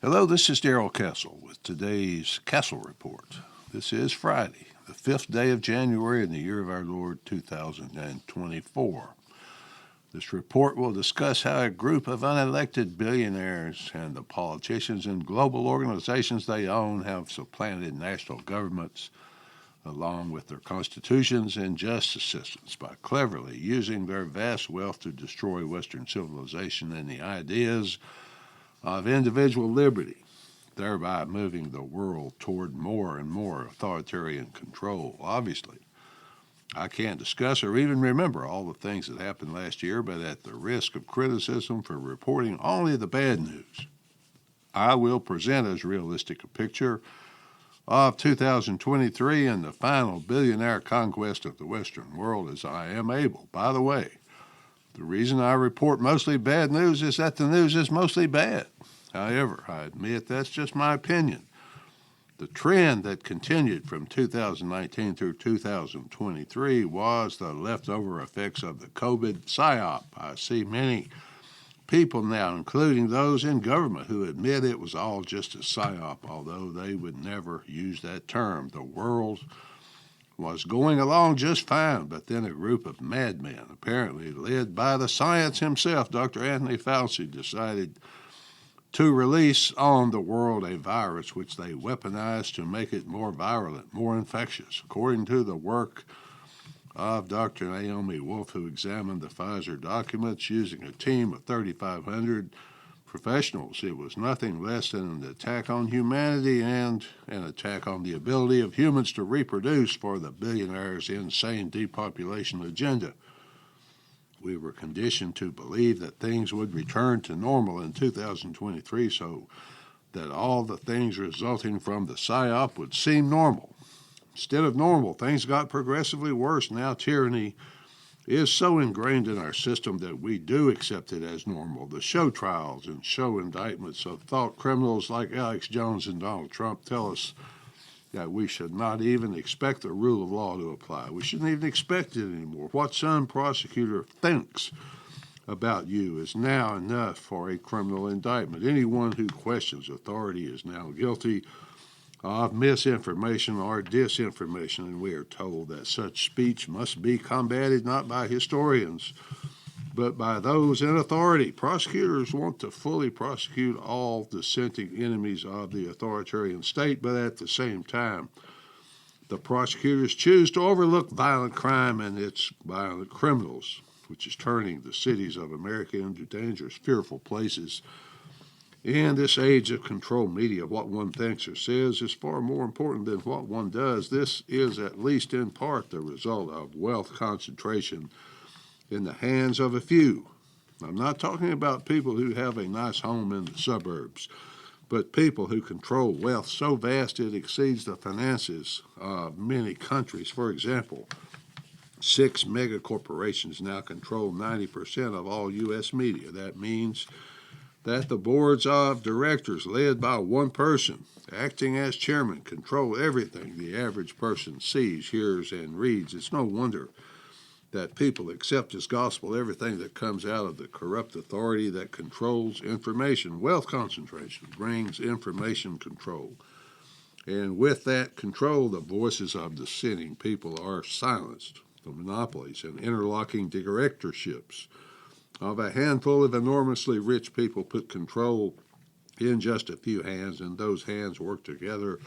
Hello, this is Darrell Castle with today's Castle Report. This is Friday, the 5th day of January in the year of our Lord 2024. This report will discuss how a group of unelected billionaires and the politicians and global organizations they own have supplanted national governments along with their constitutions and justice systems by cleverly using their vast wealth to destroy Western civilization and the ideas of individual liberty, thereby moving the world toward more and more authoritarian control. Obviously, I can't discuss or even remember all the things that happened last year, but at the risk of criticism for reporting only the bad news, I will present as realistic a picture of 2023 and the final billionaire conquest of the Western world as I am able. By the way, the reason I report mostly bad news is that the news is mostly bad. However, I admit that's just my opinion. The trend that continued from 2019 through 2023 was the leftover effects of the COVID psyop. I see many people now, including those in government, who admit it was all just a psyop, although they would never use that term. The world was going along just fine, but then a group of madmen, apparently led by the science himself, Dr. Anthony Fauci, decided to release on the world a virus which they weaponized to make it more virulent, more infectious. According to the work of Dr. Naomi Wolf, who examined the Pfizer documents using a team of 3,500 professionals, it was nothing less than an attack on humanity and an attack on the ability of humans to reproduce for the billionaires' insane depopulation agenda. We were conditioned to believe that things would return to normal in 2023 so that all the things resulting from the psyop would seem normal. Instead of normal, things got progressively worse. Now tyranny is so ingrained in our system that we do accept it as normal. The show trials and show indictments of thought criminals like Alex Jones and Donald Trump tell us that we should not even expect the rule of law to apply. We shouldn't even expect it anymore. What some prosecutor thinks about you is now enough for a criminal indictment. Anyone who questions authority is now guilty of misinformation or disinformation, and we are told that such speech must be combated not by historians, but by those in authority. Prosecutors want to fully prosecute all dissenting enemies of the authoritarian state, but at the same time, the prosecutors choose to overlook violent crime and its violent criminals, which is turning the cities of America into dangerous, fearful places. In this age of controlled media, what one thinks or says is far more important than what one does. This is, at least in part, the result of wealth concentration in the hands of a few. I'm not talking about people who have a nice home in the suburbs, but people who control wealth so vast it exceeds the finances of many countries. For example, 6 mega corporations now control 90% of all U.S. media. That means that the boards of directors, led by one person, acting as chairman, control everything the average person sees, hears, and reads. It's no wonder that people accept as gospel everything that comes out of the corrupt authority that controls information. Wealth concentration brings information control. And with that control, the voices of dissenting people are silenced. The monopolies and interlocking directorships of a handful of enormously rich people put control in just a few hands, and those hands work together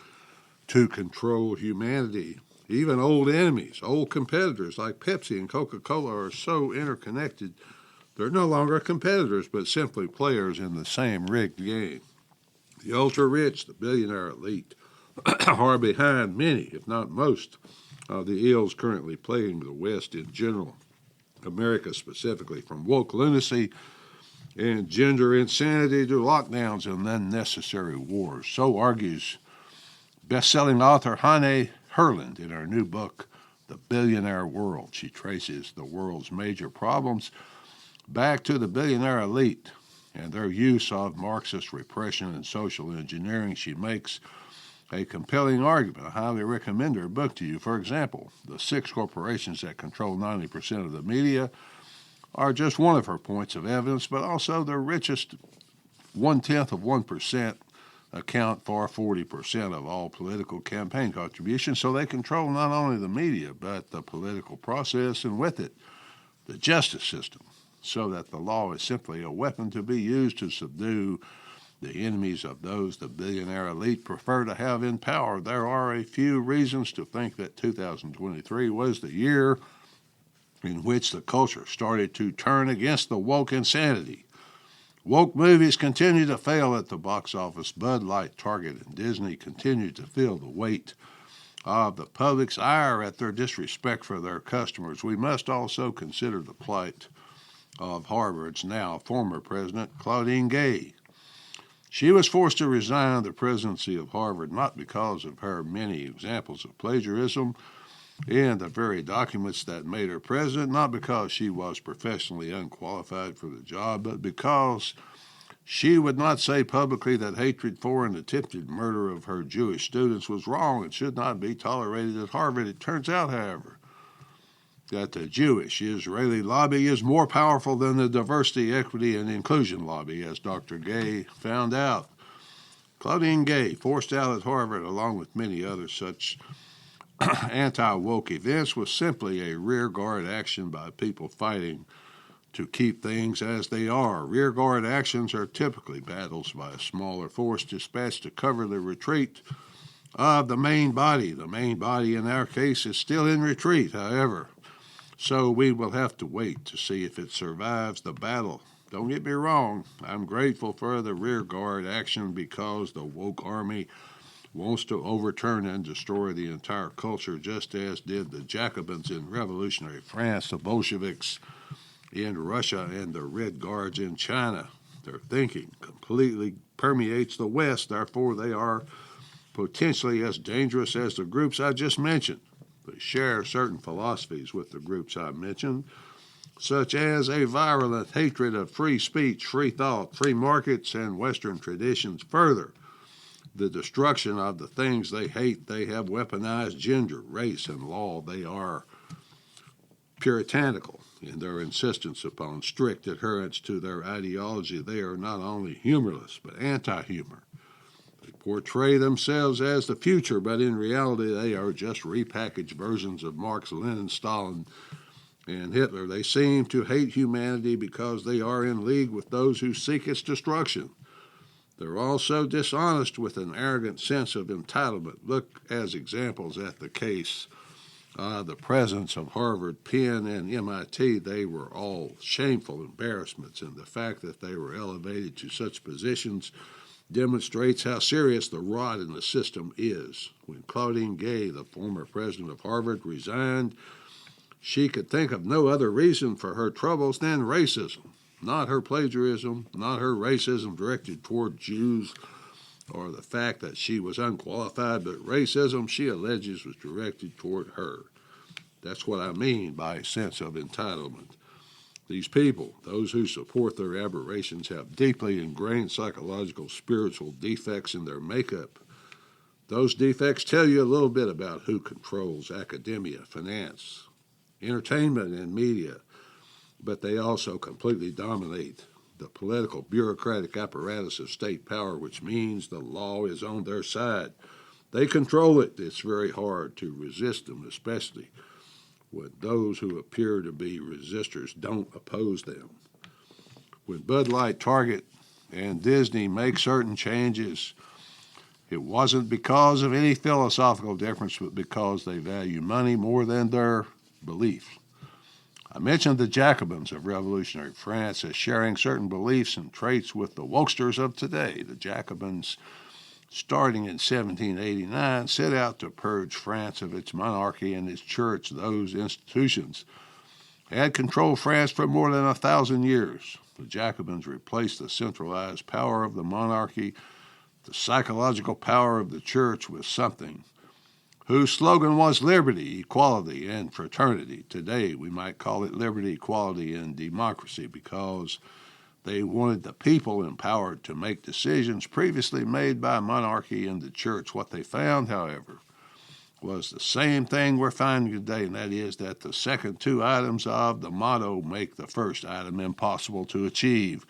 to control humanity. Even old enemies, old competitors like Pepsi and Coca-Cola are so interconnected, they're no longer competitors, but simply players in the same rigged game. The ultra-rich, the billionaire elite, are behind many, if not most, of the ills currently plaguing the West in general, America specifically, from woke lunacy and gender insanity to lockdowns and unnecessary wars. So argues best-selling author Hannah Herland in her new book, The Billionaire World. She traces the world's major problems back to the billionaire elite and their use of Marxist repression and social engineering. She makes a compelling argument. I highly recommend her book to you. For example, the 6 corporations that control 90% of the media are just one of her points of evidence, but also the richest 1/10 of 1% account for 40% of all political campaign contributions, so they control not only the media, but the political process, and with it, the justice system, so that the law is simply a weapon to be used to subdue the enemies of those the billionaire elite prefer to have in power. There are a few reasons to think that 2023 was the year in which the culture started to turn against the woke insanity. Woke movies continue to fail at the box office. Bud Light, Target, and Disney continue to feel the weight of the public's ire at their disrespect for their customers. We must also consider the plight of Harvard's now former president, Claudine Gay. She was forced to resign the presidency of Harvard not because of her many examples of plagiarism in the very documents that made her president, not because she was professionally unqualified for the job, but because she would not say publicly that hatred for and attempted murder of her Jewish students was wrong and should not be tolerated at Harvard. It turns out, however, that the Jewish Israeli lobby is more powerful than the diversity, equity, and inclusion lobby, as Dr. Gay found out. Claudine Gay, forced out at Harvard along with many other such anti-woke events, was simply a rearguard action by people fighting to keep things as they are. Rearguard actions are typically battles by a smaller force dispatched to cover the retreat of the main body. The main body in our case is still in retreat, however, so we will have to wait to see if it survives the battle. Don't get me wrong, I'm grateful for the rearguard action because the woke army wants to overturn and destroy the entire culture, just as did the Jacobins in revolutionary France, the Bolsheviks in Russia, and the Red Guards in China. Their thinking completely permeates the West, therefore they are potentially as dangerous as the groups I just mentioned. They share certain philosophies with the groups I mentioned, such as a virulent hatred of free speech, free thought, free markets, and Western traditions. Further, the destruction of the things they hate. They have weaponized gender, race, and law. They are puritanical in their insistence upon strict adherence to their ideology. They are not only humorless, but anti-humor. They portray themselves as the future, but in reality they are just repackaged versions of Marx, Lenin, Stalin, and Hitler. They seem to hate humanity because they are in league with those who seek its destruction. They're also dishonest with an arrogant sense of entitlement. Look as examples at the case, the presidents of Harvard, Penn, and MIT. They were all shameful embarrassments, and the fact that they were elevated to such positions demonstrates how serious the rot in the system is. When Claudine Gay, the former president of Harvard, resigned, she could think of no other reason for her troubles than racism. Not her plagiarism, not her racism directed toward Jews, or the fact that she was unqualified, but racism she alleges was directed toward her. That's what I mean by a sense of entitlement. These people, those who support their aberrations, have deeply ingrained psychological, spiritual defects in their makeup. Those defects tell you a little bit about who controls academia, finance, entertainment, and media, but they also completely dominate the political bureaucratic apparatus of state power, which means the law is on their side. They control it. It's very hard to resist them, especially when those who appear to be resistors don't oppose them. When Bud Light, Target, and Disney make certain changes, it wasn't because of any philosophical difference, but because they value money more than their beliefs. I mentioned the Jacobins of revolutionary France as sharing certain beliefs and traits with the wokesters of today. The Jacobins, starting in 1789, set out to purge France of its monarchy and its church. Those institutions had controlled France for more than 1,000 years. The Jacobins replaced the centralized power of the monarchy, the psychological power of the church, with something whose slogan was liberty, equality, and fraternity. Today, we might call it liberty, equality, and democracy, because they wanted the people empowered to make decisions previously made by monarchy and the church. What they found, however, was the same thing we're finding today, and that is that the second two items of the motto make the first item impossible to achieve.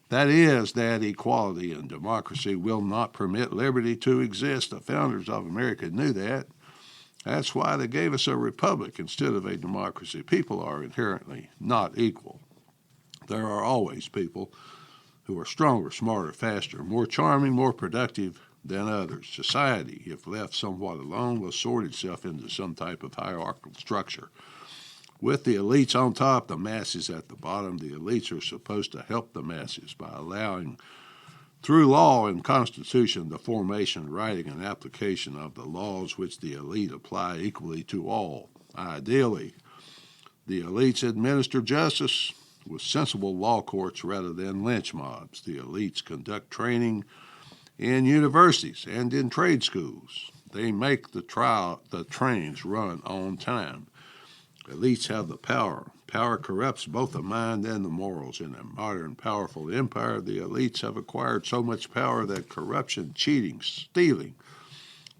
That is, that equality and democracy will not permit liberty to exist. The founders of America knew that. That's why they gave us a republic instead of a democracy. People are inherently not equal. There are always people who are stronger, smarter, faster, more charming, more productive than others. Society, if left somewhat alone, will sort itself into some type of hierarchical structure. With the elites on top, the masses at the bottom, the elites are supposed to help the masses by allowing, through law and constitution, the formation, writing, and application of the laws which the elite apply equally to all. Ideally, the elites administer justice with sensible law courts rather than lynch mobs. The elites conduct training in universities and in trade schools. They make the trains run on time. Elites have the power. Power corrupts both the mind and the morals. In a modern, powerful empire, the elites have acquired so much power that corruption, cheating, stealing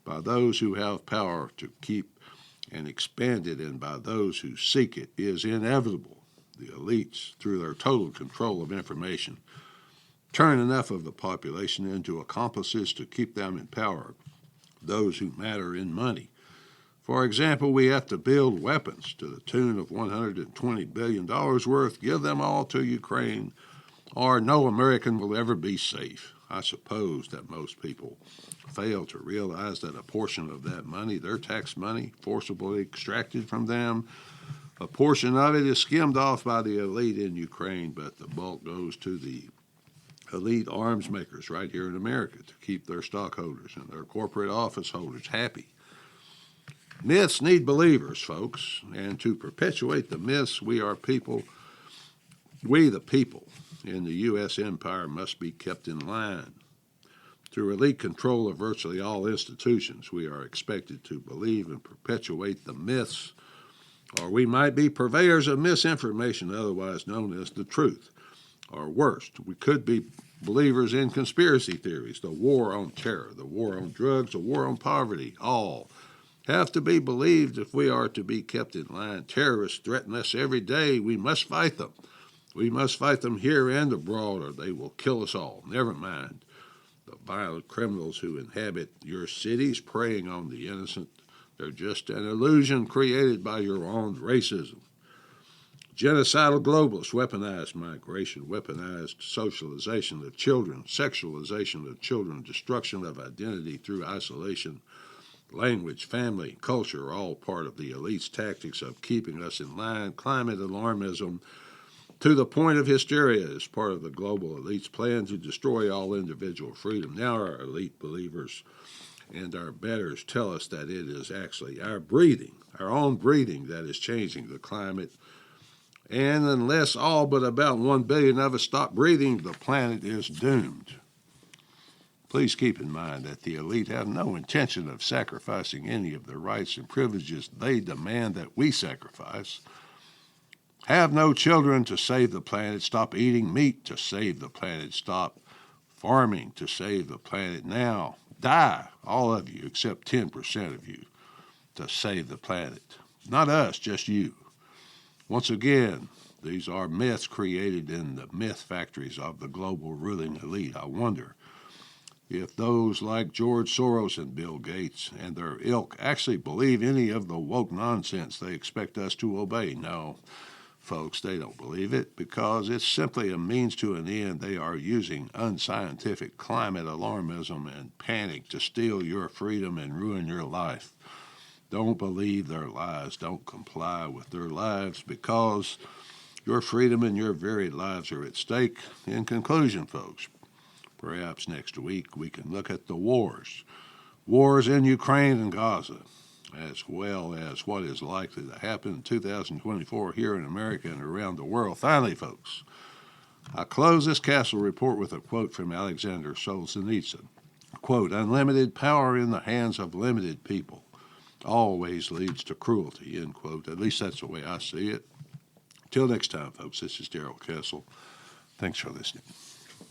by those who have power to keep and expand it and by those who seek it is inevitable. The elites, through their total control of information, turn enough of the population into accomplices to keep them in power, those who matter in money. For example, we have to build weapons to the tune of $120 billion worth, give them all to Ukraine, or no American will ever be safe. I suppose that most people fail to realize that a portion of that money, their tax money, forcibly extracted from them, a portion of it is skimmed off by the elite in Ukraine, but the bulk goes to the elite arms makers right here in America to keep their stockholders and their corporate office holders happy. Myths need believers, folks, and to perpetuate the myths, we the people in the U.S. empire must be kept in line. Through elite control of virtually all institutions, we are expected to believe and perpetuate the myths, or we might be purveyors of misinformation, otherwise known as the truth. Or worse, we could be believers in conspiracy theories, the war on terror, the war on drugs, the war on poverty, all have to be believed if we are to be kept in line. Terrorists threaten us every day. We must fight them. We must fight them here and abroad, or they will kill us all. Never mind the violent criminals who inhabit your cities, preying on the innocent. They're just an illusion created by your own racism. Genocidal globalists, weaponized migration, weaponized socialization of children, sexualization of children, destruction of identity through isolation, language, family, culture are all part of the elite's tactics of keeping us in line. Climate alarmism to the point of hysteria is part of the global elite's plan to destroy all individual freedom. Now our elite believers and our betters tell us that it is actually our breathing, our own breathing, that is changing the climate. And unless all but about 1 billion of us stop breathing, the planet is doomed. Please keep in mind that the elite have no intention of sacrificing any of the rights and privileges they demand that we sacrifice. Have no children to save the planet. Stop eating meat to save the planet. Stop farming to save the planet. Now, die, all of you, except 10% of you, to save the planet. Not us, just you. Once again, these are myths created in the myth factories of the global ruling elite. I wonder if those like George Soros and Bill Gates and their ilk actually believe any of the woke nonsense they expect us to obey. No, folks, they don't believe it because it's simply a means to an end. They are using unscientific climate alarmism and panic to steal your freedom and ruin your life. Don't believe their lies. Don't comply with their lives because your freedom and your very lives are at stake. In conclusion, folks, perhaps next week we can look at the wars in Ukraine and Gaza, as well as what is likely to happen in 2024 here in America and around the world. Finally, folks, I close this Castle report with a quote from Alexander Solzhenitsyn. Quote, "Unlimited power in the hands of limited people always leads to cruelty," end quote. At least that's the way I see it. Till next time, folks, this is Darrell Castle. Thanks for listening.